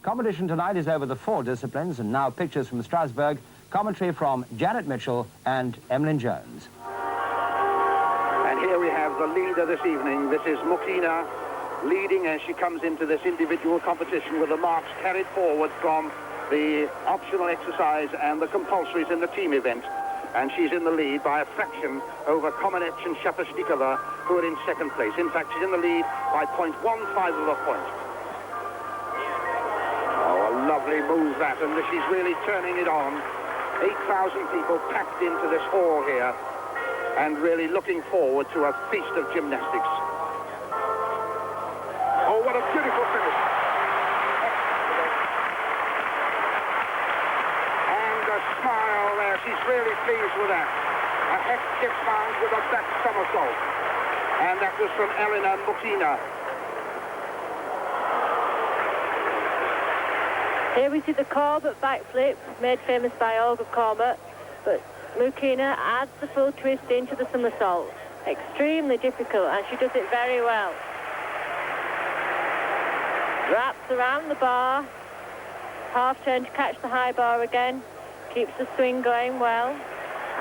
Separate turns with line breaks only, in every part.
Competition tonight is over the 4 disciplines, and now pictures from Strasbourg, commentary from Janet Mitchell and Emlyn Jones.
And here we have the leader this evening. This is Mukina leading as she comes into this individual competition with the marks carried forward from the optional exercise and the compulsories in the team event. And she's in the lead by a fraction over Kamenec and Shapashnikova, who are in second place. In fact, she's in the lead by 0.15 of a point. Oh, a lovely move that, and she's really turning it on. 8,000 people packed into this hall here and really looking forward to a feast of gymnastics. Oh, what a beautiful finish. And a smile there. She's really pleased with that. A hectic bound with a back somersault. And that was from Elena Mukina.
Here we see the Corbett backflip, made famous by Olga Corbett, but Mukina adds the full twist into the somersault. Extremely difficult, and she does it very well. Wraps around the bar, half turn to catch the high bar again, keeps the swing going well,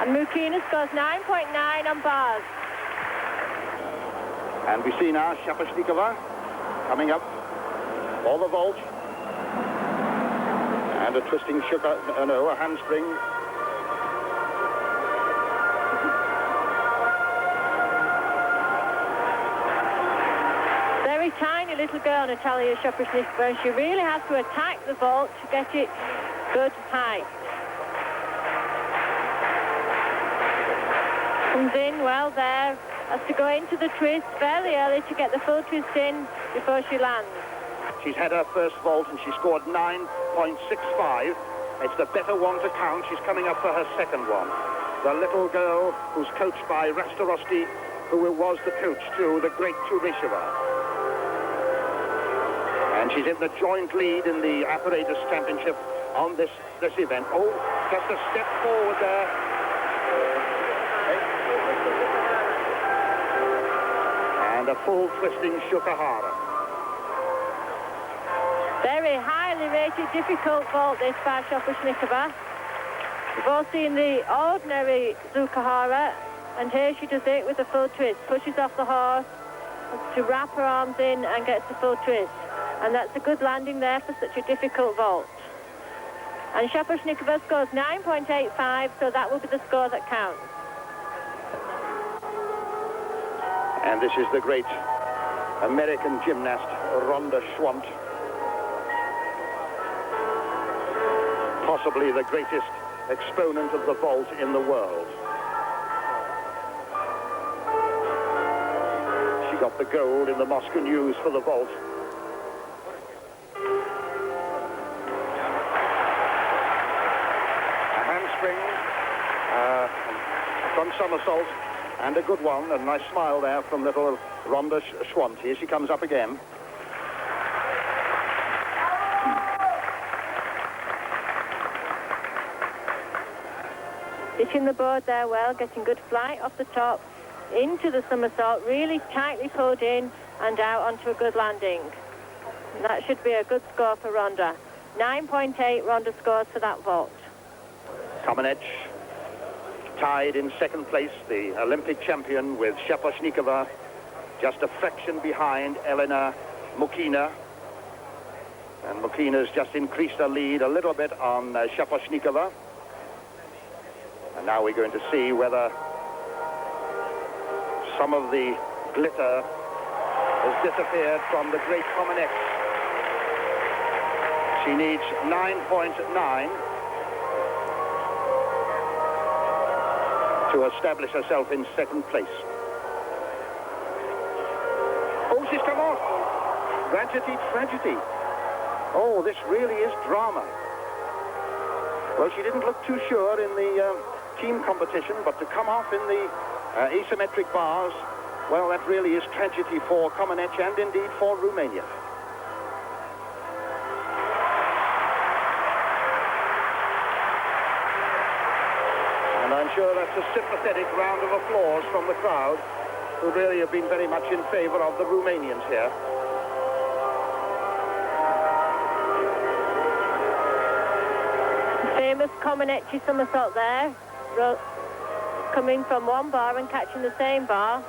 and Mukina scores 9.9 on bars.
And we see now Shapashnikova coming up for the vault. And a twisting a handspring.
Very tiny little girl, Natalia Shapashnikova, and she really has to attack the vault to get it good height. Comes in well there, has to go into the twist fairly early to get the full twist in before she lands.
She's had her first vault and she scored 9.65. It's the better one to count. She's coming up for her second one. The little girl who's coached by Rastarosti, who was the coach to the great Turisheva. And she's in the joint lead in the apparatus championship on this event. Oh, just a step forward there. And a full twisting Shukahara.
Very highly rated, difficult vault this by Shapashnikova. We've all seen the ordinary Zukahara, and here she does it with a full twist. Pushes off the horse to wrap her arms in and gets the full twist. And that's a good landing there for such a difficult vault. And Shapashnikova scores 9.85, so that will be the score that counts.
And this is the great American gymnast, Rhonda Schwant. Possibly the greatest exponent of the vault in the world. She got the gold in the Moscow News for the vault. A handspring, front somersault, and a good one. A nice smile there from little Rhonda Schwant. Here she comes up again.
Ditching the board there well, getting good flight off the top, into the somersault, really tightly pulled in and out onto a good landing. And that should be a good score for Rhonda. 9.8 Rhonda scores for that vault.
Kamenec tied in second place, the Olympic champion, with Shapashnikova just a fraction behind Elena Mukina. And Mukina's just increased her lead a little bit on Shapashnikova. And now we're going to see whether some of the glitter has disappeared from the great Kamenec. She needs 9.9 to establish herself in second place. Oh, she's come off. Tragedy, tragedy. Oh, this really is drama. Well, she didn't look too sure in the team competition, but to come off in the asymmetric bars, well, that really is tragedy for Kamenec and indeed for Romania. And I'm sure that's a sympathetic round of applause from the crowd, who really have been very much in favor of the Romanians here.
Comaneci somersault there, coming from one bar and catching the same bar.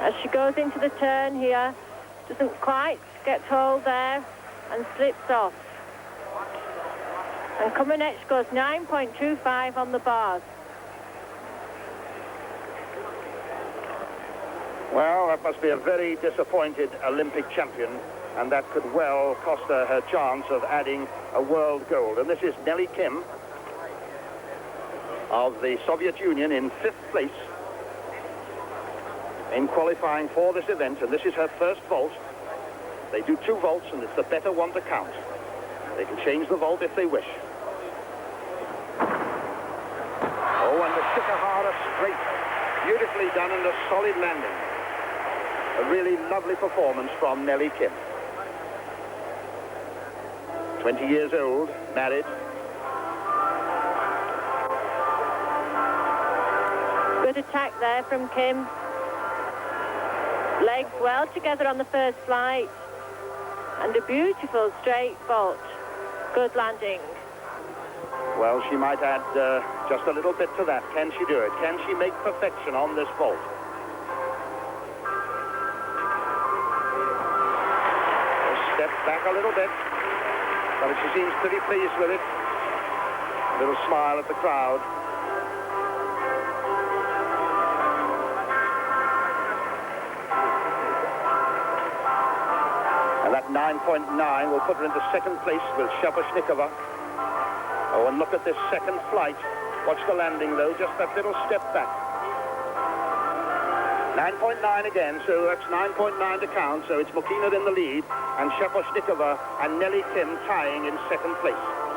As she goes into the turn here, doesn't quite get hold there and slips off. And Comaneci goes 9.25 on the bars.
Well, that must be a very disappointed Olympic champion, and that could well cost her her chance of adding a world gold. And this is Nelly Kim of the Soviet Union in 5th place in qualifying for this event, and this is her first vault. They do 2 vaults, and it's the better one to count. They can change the vault if they wish. Oh, and the Shikahara straight. Beautifully done and a solid landing. A really lovely performance from Nelly Kim. 20 years old, married.
Good attack there from Kim. Legs well together on the first flight. And a beautiful straight vault. Good landing.
Well, she might add just a little bit to that. Can she do it? Can she make perfection on this vault? Step back a little bit. But she seems pretty pleased with it. A little smile at the crowd. And that 9.9 will put her into 2nd place with Shaposhnikova. Oh, and look at this second flight. Watch the landing, though. Just that little step back. 9.9 again, so that's 9.9 to count. So it's Mokina in the lead, and Shaposhnikova and Nelly Kim tying in 2nd place.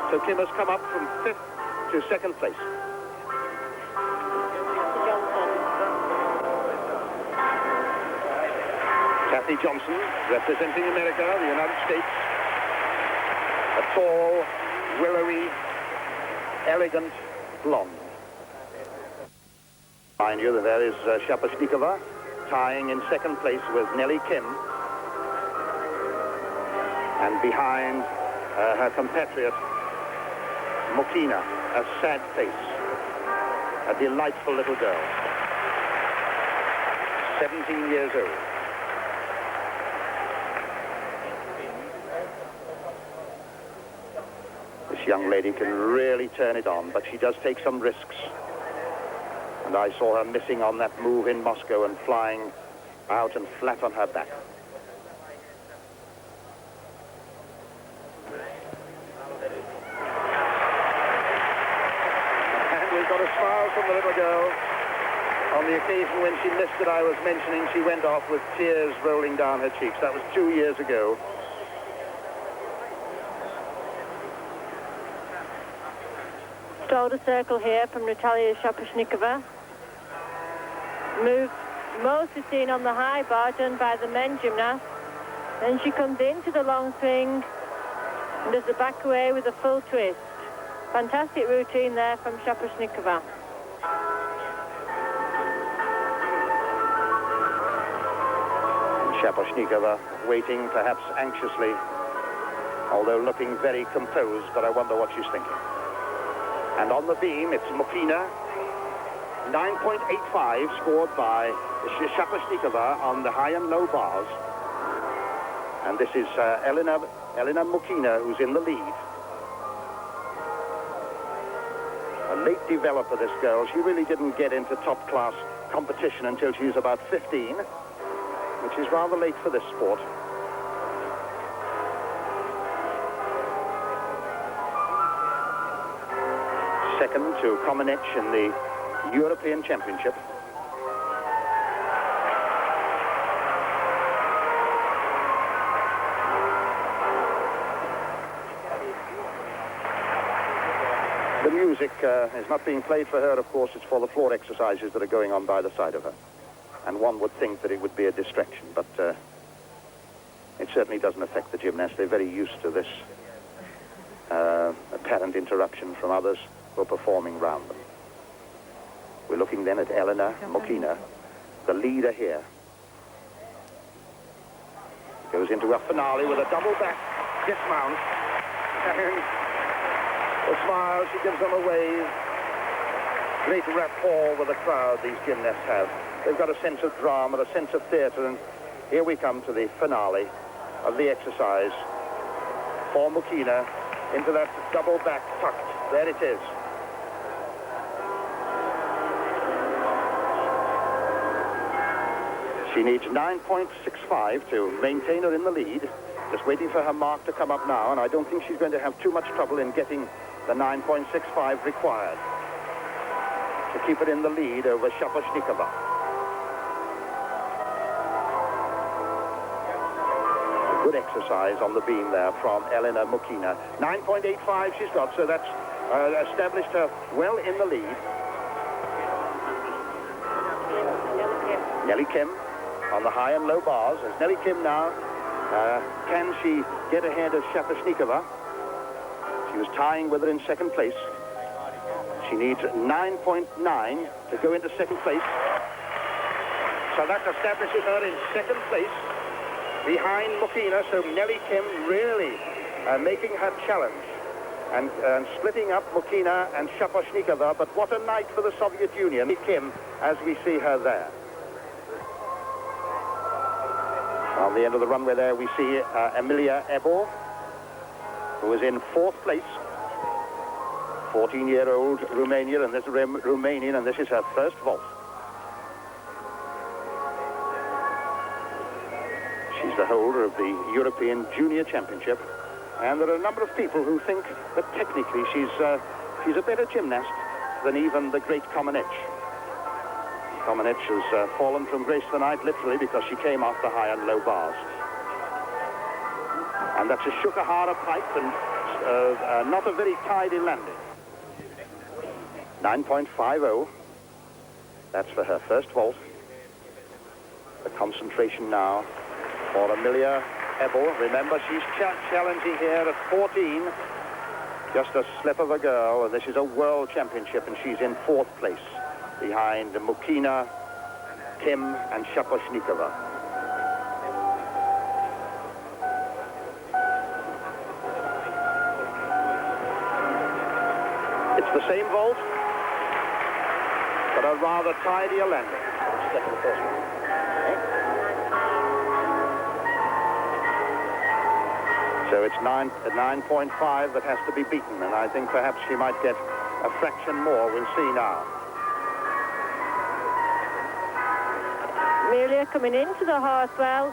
So Kim has come up from 5th to 2nd place. Kathy Johnson, representing America, the United States. A tall, willowy, elegant blonde. Mind you that there is Shaposhnikova tying in 2nd place with Nelly Kim. And behind her compatriot, Mokina, a sad face. A delightful little girl. 17 years old. This young lady can really turn it on, but she does take some risks. And I saw her missing on that move in Moscow and flying out and flat on her back. And we've got a smile from the little girl. On the occasion when she missed it, I was mentioning, she went off with tears rolling down her cheeks. That was 2 years ago.
Shoulder circle here from Natalia Shaposhnikova. Move mostly seen on the high bar done by the men gymnasts. Then she comes into the long swing and does the back away with a full twist. Fantastic routine there from Shaposhnikova.
Shaposhnikova waiting perhaps anxiously, although looking very composed, but I wonder what she's thinking. And on the beam, it's Mokina. 9.85 scored by Shaposhnikova on the high and low bars. And this is Elena Mokina, who's in the lead. A late developer, this girl. She really didn't get into top-class competition until she was about 15, which is rather late for this sport. Second to Comaneci in the European Championship. The music is not being played for her, of course. It's for the floor exercises that are going on by the side of her. And one would think that it would be a distraction, but it certainly doesn't affect the gymnasts. They're very used to this apparent interruption from others who are performing round them. We're looking then at Elena Mokina, the leader here. Goes into a finale with a double back dismount. And a smile, she gives them a wave. Great rapport with the crowd these gymnasts have. They've got a sense of drama, a sense of theatre, and here we come to the finale of the exercise for Mukina into that double back tucked. There it is. She needs 9.65 to maintain her in the lead. Just waiting for her mark to come up now, and I don't think she's going to have too much trouble in getting the 9.65 required to keep it in the lead over Shaposhnikova. A good exercise on the beam there from Elena Mukina. 9.85 she's got, so that's established her well in the lead. Nelly Kim on the high and low bars. As Nelly Kim now, can she get ahead of Shaposhnikova? She was tying with her in second place. She needs 9.9 to go into second place. So that establishes her in second place behind Mukina. So Nelly Kim really making her challenge and splitting up Mukina and Shaposhnikova. But what a night for the Soviet Union. Kim, as we see her there. On the end of the runway there, we see Emilia Ebor, who is in fourth place. 14-year-old Romanian, and this is her first vault. She's the holder of the European Junior Championship, and there are a number of people who think that technically she's a better gymnast than even the great Kamenich. Kamenich has fallen from grace tonight, literally, because she came off the high and low bars. And that's a Shukahara pipe, and not a very tidy landing. 9.50. That's for her first vault. The concentration now for Emilia Ebel. Remember, she's challenging here at 14. Just a slip of a girl, and this is a world championship, and she's in fourth place behind Mukina, Kim, and Shaposhnikova. It's the same vault, but a rather tidier landing. So it's 9.5 that has to be beaten, and I think perhaps she might get a fraction more. We'll see now.
Amelia coming into the horse well,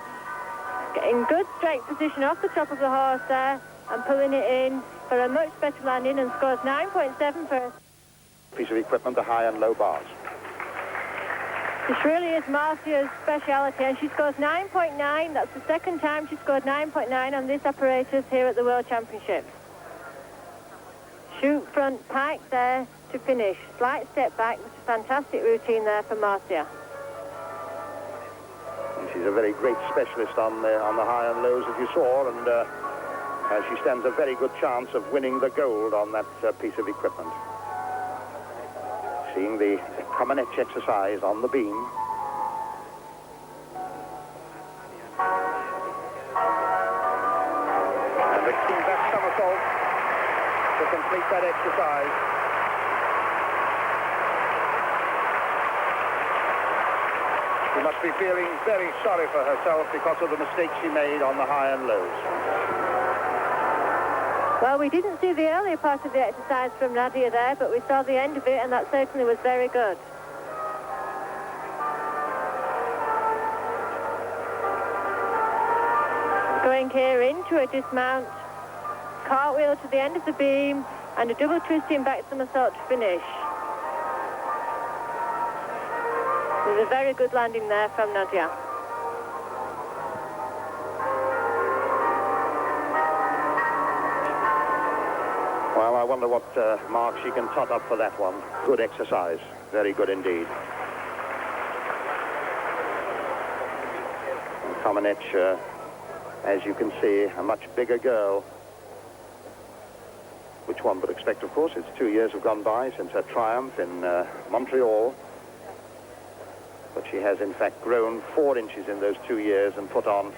getting good straight position off the top of the horse there, and pulling it in for a much better landing, and scores 9.7 for
piece of equipment, the high and low bars.
This really is Marcia's speciality, and she scores 9.9. That's the second time she scored 9.9 on this apparatus here at the World Championships. Shoot front pike there to finish. Slight step back, which is a fantastic routine there for Marcia.
And she's a very great specialist on the high and lows, as you saw, and she stands a very good chance of winning the gold on that piece of equipment. Seeing the Kamenich exercise on the beam. And the key back somersault to complete that exercise. She must be feeling very sorry for herself because of the mistake she made on the high and lows.
Well, we didn't see the earlier part of the exercise from Nadia there, but we saw the end of it, and that certainly was very good. Going here into a dismount, cartwheel to the end of the beam, and a double twisting back somersault to finish. It was a very good landing there from Nadia.
Well, I wonder what mark she can tot up for that one. Good exercise. Very good indeed. Kamenich, as you can see, a much bigger girl. Which one would expect, of course. It's 2 years have gone by since her triumph in Montreal. But she has, in fact, grown 4 inches in those 2 years and put on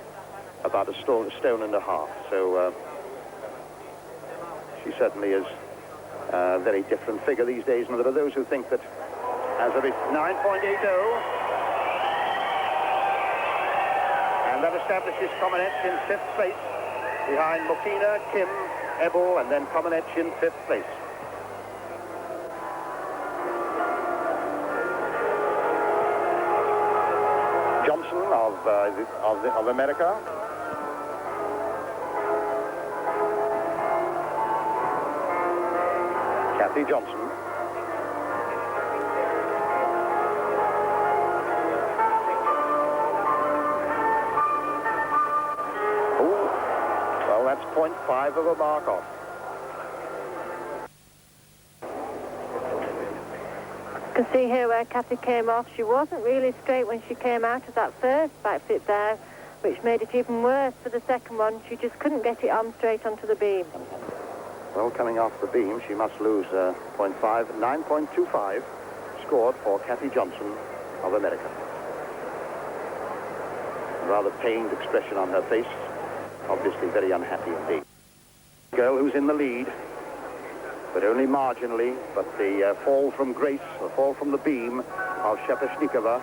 about a stone and a half. So She certainly is a very different figure these days, and there are those who think that as of 9.80, and that establishes Comaneci in 5th place, behind Mokina, Kim, Ebel, and then Comaneci in 5th place. Johnson of America. Kathy Johnson. Well, that's 0.5 of a mark off.
You can see here where Kathy came off. She wasn't really straight when she came out of that first backflip there, which made it even worse for the second one. She just couldn't get it on straight onto the beam.
Well, coming off the beam, she must lose 0.5. 9.25 scored for Kathy Johnson of America. A rather pained expression on her face. Obviously very unhappy indeed. Girl who's in the lead, but only marginally. But the fall from grace, the fall from the beam of Shepashnikova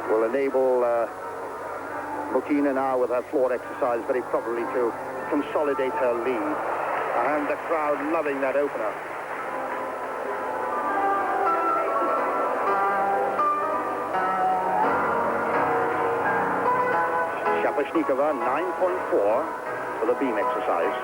will enable Mokina now with her floor exercise very probably to consolidate her lead. And the crowd loving that opener. Shepashnikova 9.4 for the beam exercise.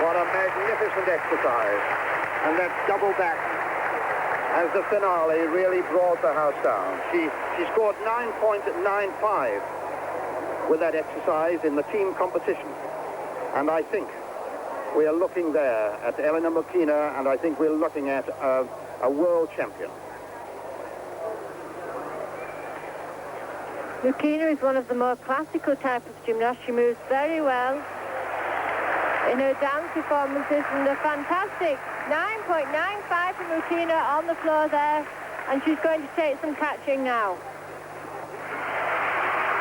What a magnificent exercise. And that double back as the finale really brought the house down. She scored 9.95 with that exercise in the team competition. And I think we are looking there at Elena Mokina, and I think we're looking at a world champion.
Mokina is one of the more classical type of gymnasts. She moves very well in her dance performances, and a fantastic 9.95 for Mokina on the floor there, and she's going to take some catching now.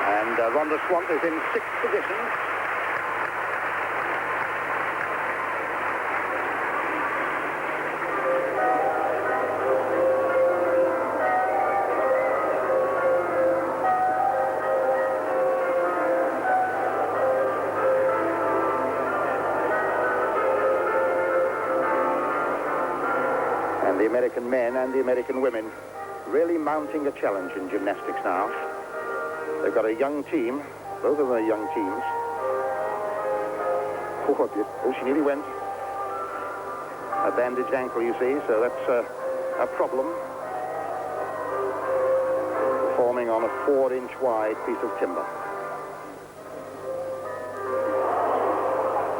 And Rhonda Swant is in 6th position. And the American men and the American women really mounting a challenge in gymnastics now. They've got a young team. Both of them are young teams. Oh, she nearly went. A bandaged ankle, you see, so that's a problem. Forming on a 4-inch wide piece of timber.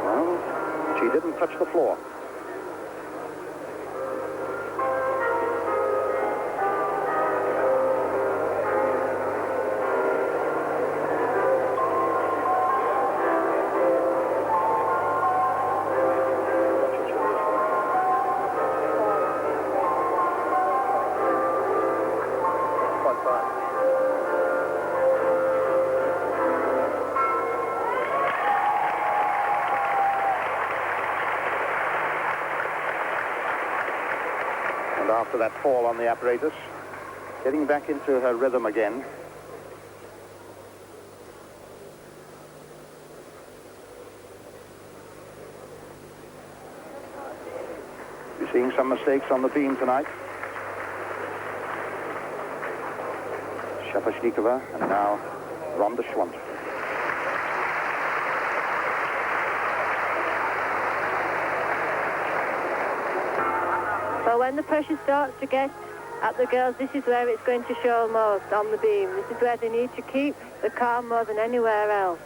Well, she didn't touch the floor. And after that fall on the apparatus, Getting back into her rhythm again. You're seeing some mistakes on the beam tonight. Shaposhnikova and now Ronda Schwant.
Well, when the pressure starts to get at the girls, this is where it's going to show most on the beam. This is where they need to keep the calm more than anywhere else.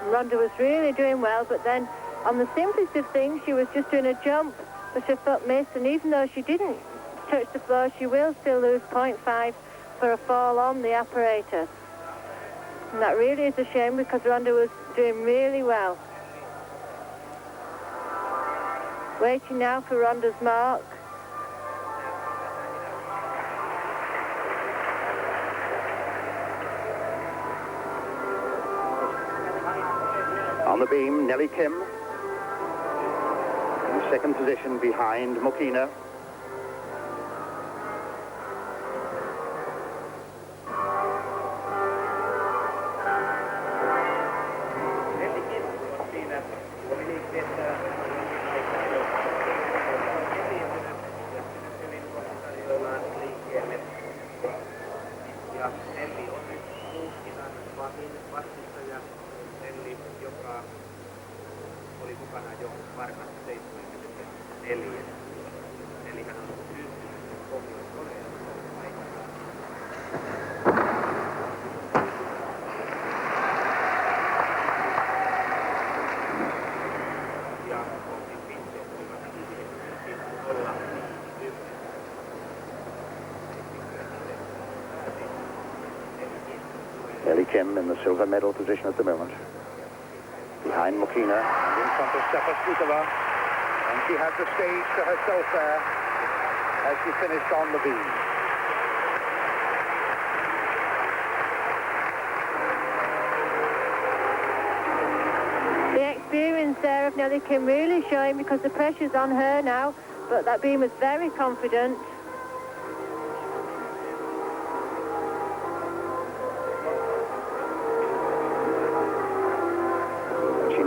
Ronda was really doing well, but then on the simplest of things, she was just doing a jump, but her foot missed, and even though she didn't touch the floor, she will still lose 0.5 for a fall on the apparatus. And that really is a shame because Ronda was doing really well. Waiting now for Ronda's mark.
On the beam, Nelly Kim in second position behind Mokina. Nelly Kim in the silver medal position at the moment. Behind Mokina and in front of Shaposhnikova. And she had the stage to herself there as she finished on the beam.
The experience there of Nelly Kim really showing because the pressure's on her now, but that beam was very confident.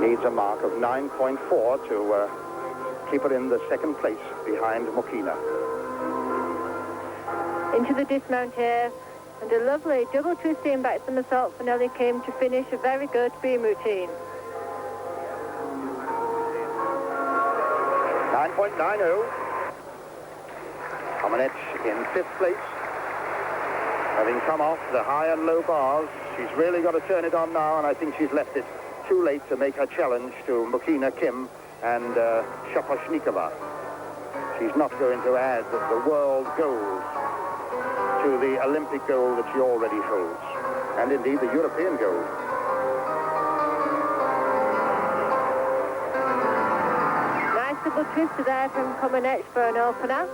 Needs a mark of 9.4 to keep her in the second place behind Mokina.
Into the dismount here, and a lovely double twisting back somersault for Nelly Kim to finish a very good beam routine.
9.90. Comaneci in fifth place. Having come off the high and low bars, she's really got to turn it on now, and I think she's left it too late to make her challenge to Mokina, Kim and Shaposhnikova. She's not going to add the world gold to the Olympic gold that she already holds, and indeed the European gold.
Nice double twister there from Comaneci for an opener.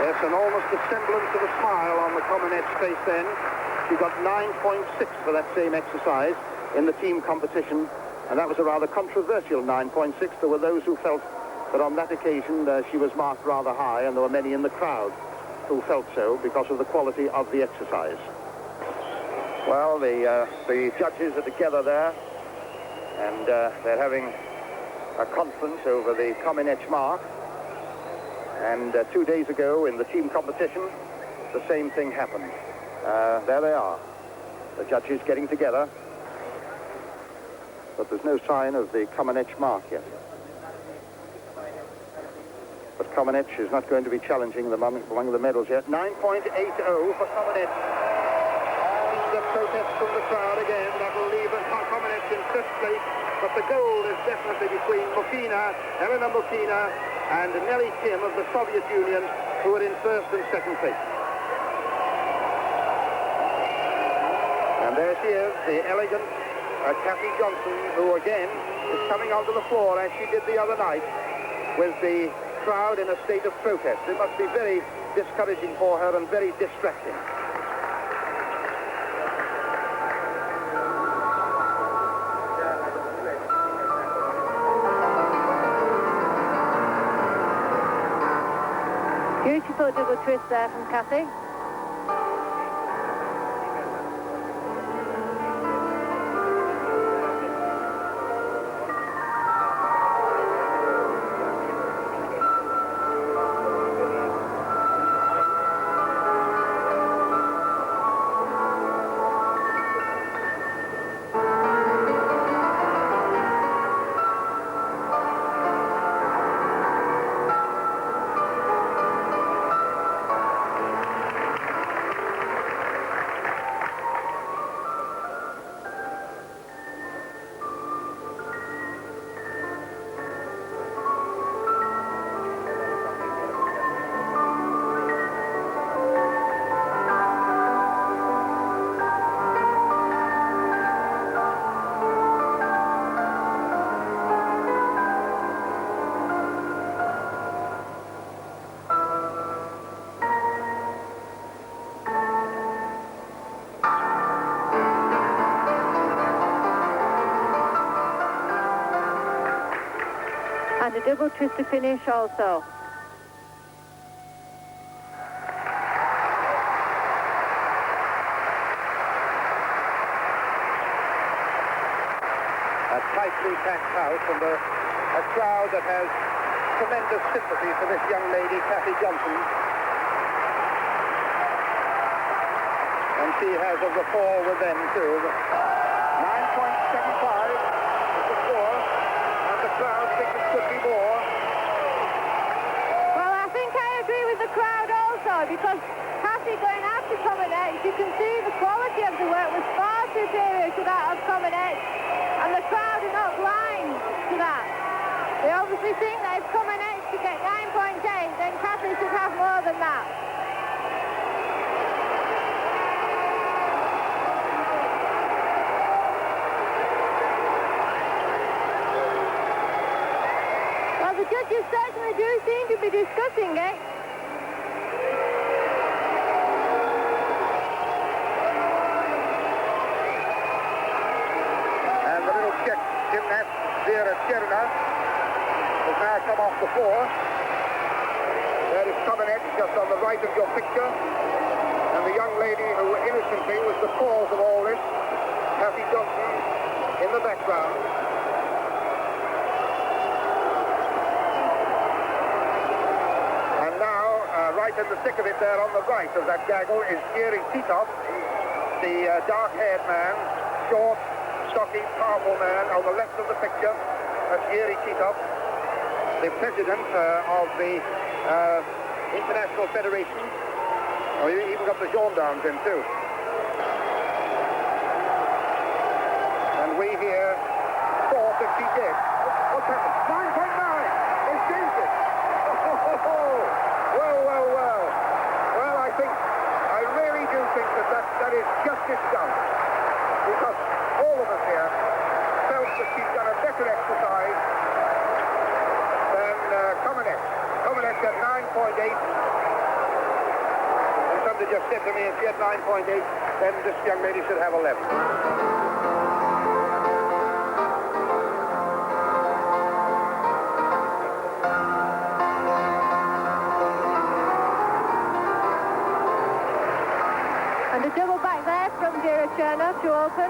Yes, and almost a semblance of a smile on the Comaneci face then. She got 9.6 for that same exercise in the team competition, and that was a rather controversial 9.6. There were those who felt that on that occasion she was marked rather high, and there were many in the crowd who felt so because of the quality of the exercise. Well, the judges are together there, and they're having a conference over the common edge mark. And 2 days ago in the team competition, the same thing happened. There they are, the judges getting together. But there's no sign of the common edge mark yet. But common edge is not going to be challenging among the medals yet. 9.80 for common edge. The protest from the crowd again. That will leave common edge in fifth place. But the gold is definitely between Elena Mukina, and Nelly Kim of the Soviet Union, who are in first and second place. And there she is, the elegant Kathy Johnson, who again is coming onto the floor as she did the other night, with the crowd in a state of protest. It must be very discouraging for her and very distracting.
Beautiful double twist there from Kathy. And a double twist to finish also.
A tightly packed house and a crowd that has tremendous sympathy for this young lady, Kathy Johnson. And she has a rapport with them too. 9.75 is the score, and the crowd thinks it could be more.
Well, I think I agree with the crowd also, because Kathy going after common edge, you can see the quality of the work was far superior to that of common edge, and the crowd are not blind to that. They obviously think that if common edge to get 9.8, then Kathy should have more than that. Well, the judges certainly do seem to be discussing it.
And the little Czech gymnast, Vera Cherna, has now come off the floor. There is common edge just on the right of your picture. And the young lady who innocently was the cause of all this, Kathy Johnson, in the background. And now, right in the thick of it there on the right of that gaggle is Yuri Titov, the dark-haired man, short, stocky, powerful man on the left of the picture. That's Yuri Titov, the president of the International Federation. Oh, he even got the gendarmes in too. And we here thought that she did. What's happened? 9.9! They changed it! Well. Well, I really do think that is justice done. Because all of us here felt that she's done a better exercise than common edge. Common edge at 9.8. And somebody just said to me, if she had 9.8, then this young lady should have 11.
And a double back there from Vera Cherna to open.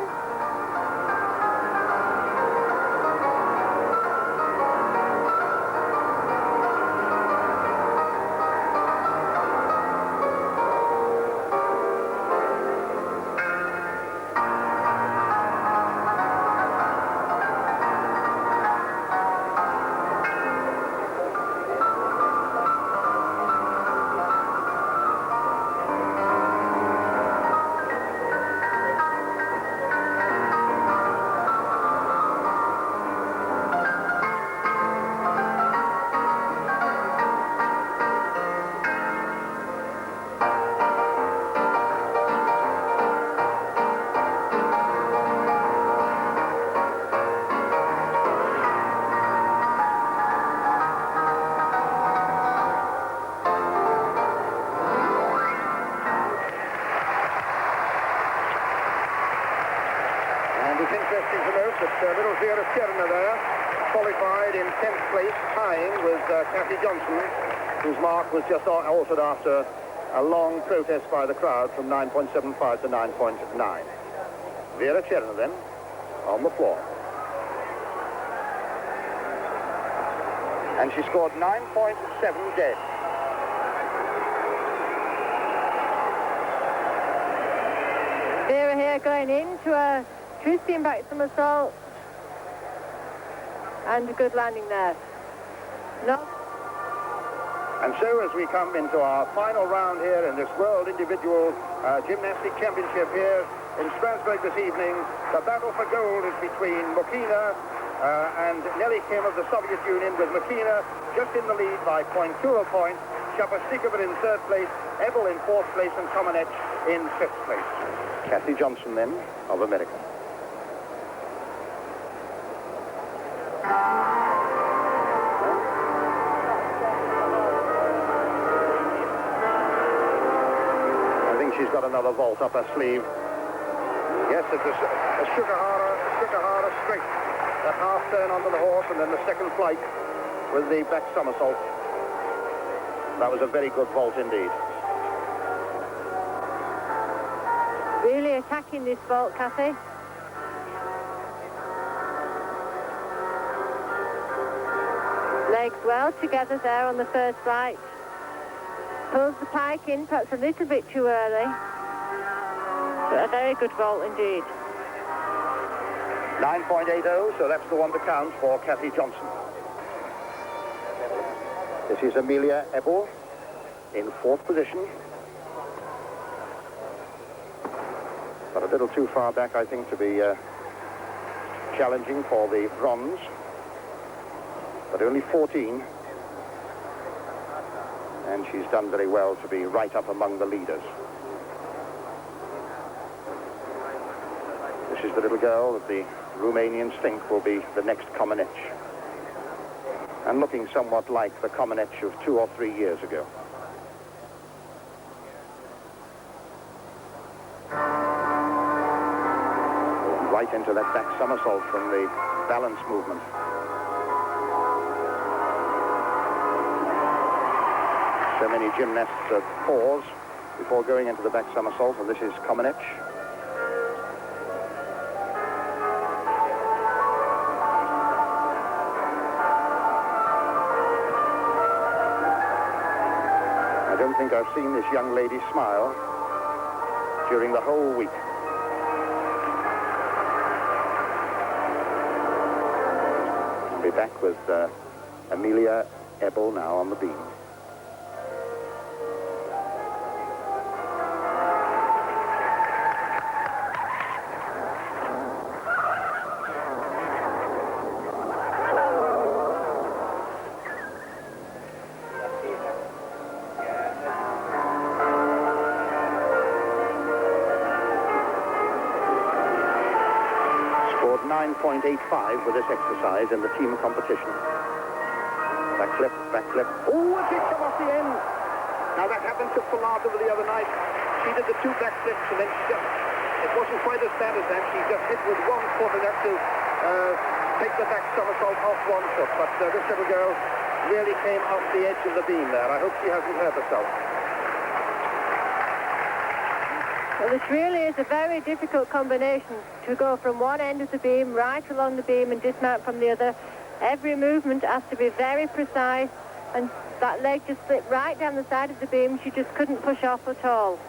tying with Kathy Johnson, whose mark was just altered after a long protest by the crowd from 9.75 to 9.9. Vera Cherner then on the floor. And she scored 9.7 dead.
Vera here going into a twisting back somersault. And a good landing there. No.
And so as we come into our final round here in this World Individual Gymnastics Championship here in Strasbourg this evening, the battle for gold is between Mukina and Nelly Kim of the Soviet Union, with Mukina just in the lead by 0.2 a point, Shapashnikova in third place, Ebel in fourth place, and Komenech in fifth place. Kathy Johnson then of America. I think she's got another vault up her sleeve. Yes, it's a Sugahara straight. That half turn onto the horse and then the second flight with the back somersault. That was a very good vault indeed.
Really attacking this vault, Kathy. Legs well together there on the first flight. Pulls the pike in, perhaps a little bit too early. But a very good vault indeed.
9.80, so that's the one to count for Kathy Johnson. This is Amelia Ebel in fourth position. But a little too far back, I think, to be challenging for the bronze. But only 14. And she's done very well to be right up among the leaders. This is the little girl that the Romanians think will be the next Komenech. And looking somewhat like the Komenech of 2 or 3 years ago. Right into that back somersault from the balance movement. So many gymnasts pause before going into the back somersault, and this is Komenech. I don't think I've seen this young lady smile during the whole week. I'll be back with Amelia Ebel now on the beam. Scored 9.85 with this exercise in the team competition. Back flip. Oh, a kick come off the end. Now that happened to Filatova the other night. She did the 2 back flips and then she just, it wasn't quite as bad as that. She just hit with one foot and had to take the back somersault off one foot. But this little girl really came off the edge of the beam there. I hope she hasn't hurt herself.
Well, this really is a very difficult combination to go from one end of the beam right along the beam and dismount from the other. Every movement has to be very precise, and that leg just slipped right down the side of the beam. She just couldn't push off at all.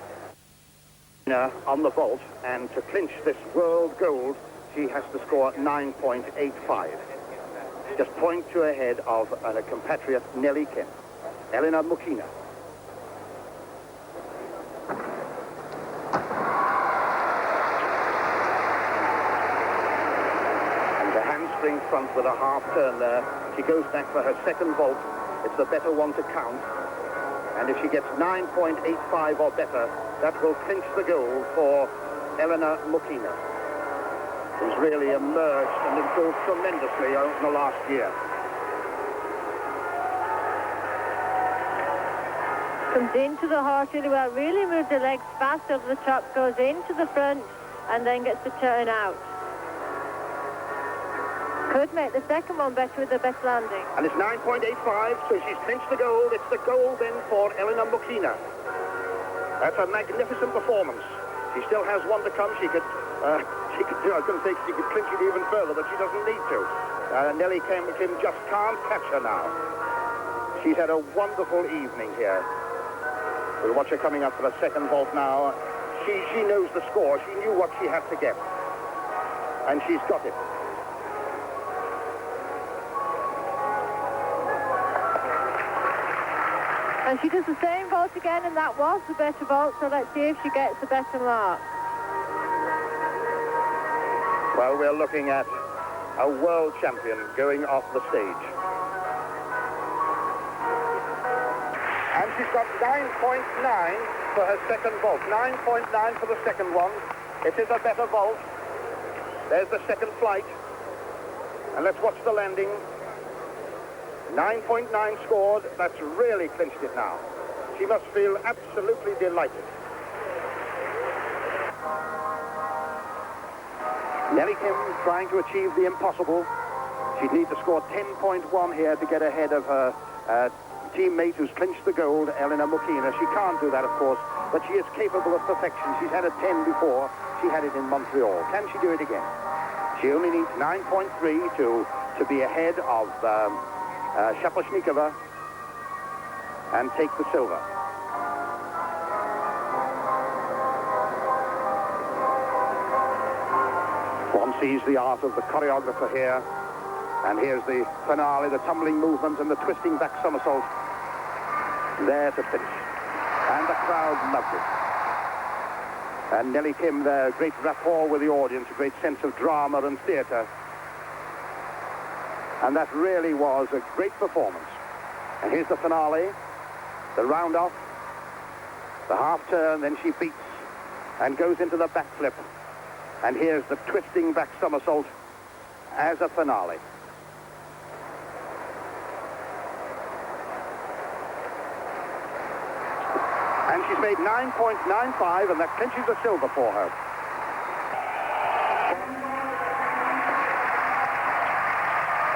On the vault, and to clinch this world gold, she has to score 9.85. Just 0.2 ahead of a compatriot, Nelly Kim. Elena Mukina. Hamstring front with a half turn there. She goes back for her second vault. It's the better one to count. And if she gets 9.85 or better, that will clinch the gold for Elena Mukina, who's really emerged and improved tremendously in the last year.
Comes into the horse really well, really moves the legs fast over the top, goes into the front, and then gets the turn out. Could make the second one better with the best landing.
And it's 9.85, so she's clinched the gold. It's the gold then for Elena Mukina. That's a magnificent performance. She still has one to come. She could I was going to say she could clinch it even further, but she doesn't need to. Nelly Kim just can't catch her now. She's had a wonderful evening here. We'll watch her coming up for the second vault now. She knows the score. She knew what she had to get. And she's got it.
And she does the same vault again, and that was the better vault, so let's see if she gets a better mark.
Well, we're looking at a world champion going off the stage. And she's got 9.9 for her second vault. 9.9 for the second one. It is a better vault. There's the second flight. And let's watch the landing. 9.9 scored. That's really clinched it now. She must feel absolutely delighted. Nelly Kim trying to achieve the impossible. She'd need to score 10.1 here to get ahead of her teammate who's clinched the gold, Elena Mukina. She can't do that, of course, but she is capable of perfection. She's had a 10 before. She had it in Montreal. Can she do it again? She only needs 9.3 to be ahead of Shaposhnikova and take the silver. One sees the art of the choreographer here. And here's the finale, the tumbling movement and the twisting back somersault. There to finish. And the crowd loved it. And Nelly Kim there, great rapport with the audience, a great sense of drama and theatre. And that really was a great performance. And here's the finale, the round off, the half turn, then she beats and goes into the backflip. And here's the twisting back somersault as a finale. And she's made 9.95, and that clinches the silver for her.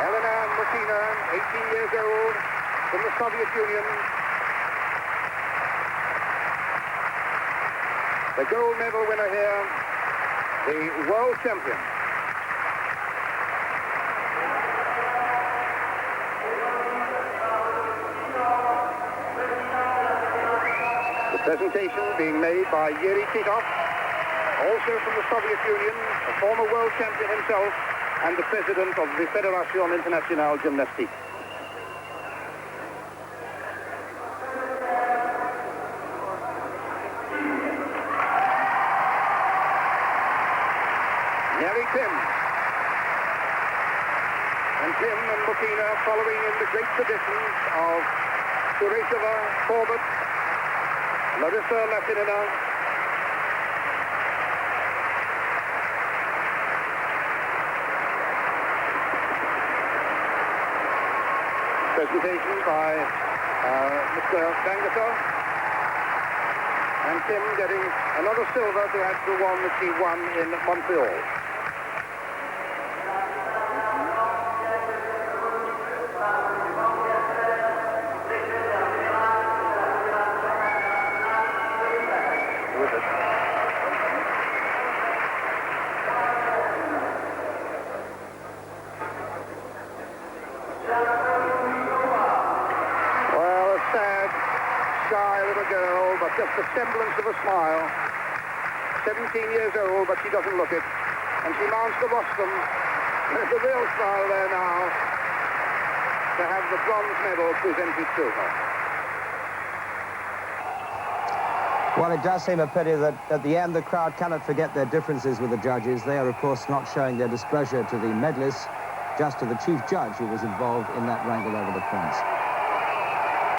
Elena Mukina, 18 years old, from the Soviet Union. The gold medal winner here, the world champion. The presentation being made by Yuri Titov, also from the Soviet Union, a former world champion himself, and the president of the Fédération Internationale Gymnastics. Nelly Kim. And Kim and Mukina following in the great traditions of Sureshova, Corbett, Larissa Latinina. Presentation by Mr. Dangatov. And Kim getting another silver to add to the one that she won in Montreal. Shy little girl, but just the semblance of a smile. 17 years old, but she doesn't look it. And she mounts the rostrum. There's a real smile there now to have the bronze medal presented to her.
Well, it does seem a pity that at the end the crowd cannot forget their differences with the judges. They are, of course, not showing their displeasure to the medalists, just to the chief judge who was involved in that wrangle over the points.